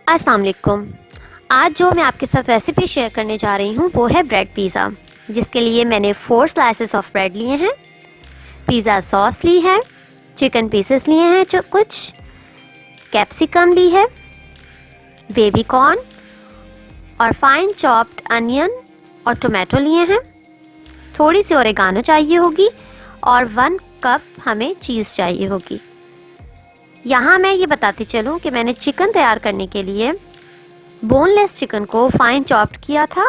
अस्सलाम वालेकुम। आज जो मैं आपके साथ रेसिपी शेयर करने जा रही हूँ वो है ब्रेड पिज़्ज़ा, जिसके लिए मैंने 4 स्लाइसेस ऑफ ब्रेड लिए हैं, पिज़्ज़ा सॉस ली है, चिकन पीसेस लिए हैं, जो कुछ कैप्सिकम ली है, बेबी कॉर्न और फाइन चॉप्ड अनियन और टोमेटो लिए हैं, थोड़ी सी ओरेगानो चाहिए होगी और 1 कप हमें चीज़ चाहिए होगी। यहाँ मैं ये बताती चलूँ कि मैंने चिकन तैयार करने के लिए बोनलेस चिकन को फाइन चॉप्ड किया था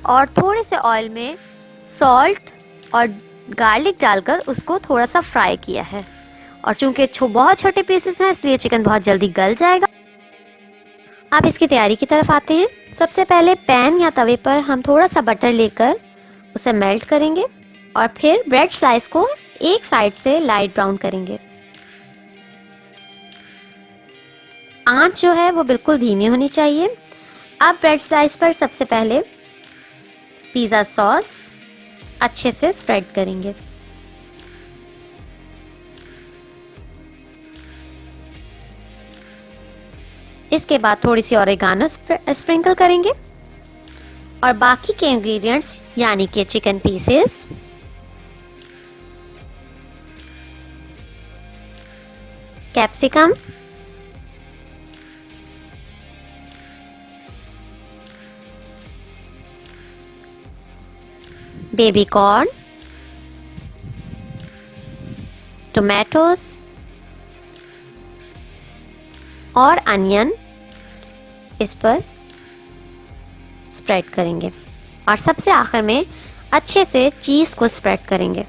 और थोड़े से ऑयल में सॉल्ट और गार्लिक डालकर उसको थोड़ा सा फ्राई किया है। और चूँकि बहुत छोटे पीसेस हैं इसलिए चिकन बहुत जल्दी गल जाएगा। अब इसकी तैयारी की तरफ आते हैं। सबसे पहले पैन या तवे पर हम थोड़ा सा बटर लेकर उसे मेल्ट करेंगे और फिर ब्रेड स्लाइस को एक साइड से लाइट ब्राउन करेंगे। आंच जो है वो बिल्कुल धीमी होनी चाहिए। अब ब्रेड स्लाइस पर सबसे पहले पिज़्ज़ा सॉस अच्छे से स्प्रेड करेंगे। इसके बाद थोड़ी सी ओरेगानो स्प्रिंकल करेंगे और बाकी के इंग्रेडिएंट्स यानी कि chicken pieces, capsicum, baby corn, tomatoes और अनियन इस पर स्प्रेड करेंगे और सबसे आखिर में अच्छे से चीज़ को स्प्रेड करेंगे।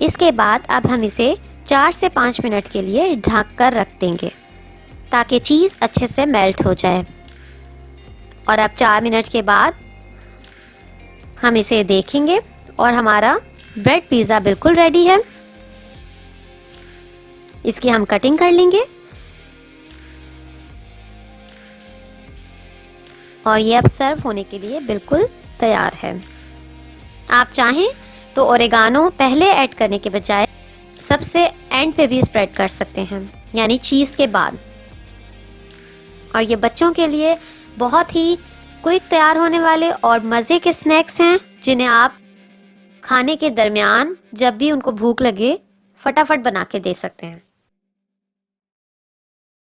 इसके बाद अब हम इसे 4 से 5 मिनट के लिए ढक कर रख देंगे ताकि चीज़ अच्छे से मेल्ट हो जाए। और अब 4 मिनट के बाद हम इसे देखेंगे और हमारा ब्रेड पिज़्ज़ा बिल्कुल रेडी है। इसकी हम कटिंग कर लेंगे और ये अब सर्व होने के लिए बिल्कुल तैयार है। आप चाहें तो ओरेगानो पहले ऐड करने के बजाय सबसे एंड पे भी स्प्रेड कर सकते हैं, यानी चीज़ के बाद। और ये बच्चों के लिए बहुत ही क्विक तैयार होने वाले और मज़े के स्नैक्स हैं, जिन्हें आप खाने के दरमियान जब भी उनको भूख लगे फटाफट बना के दे सकते हैं।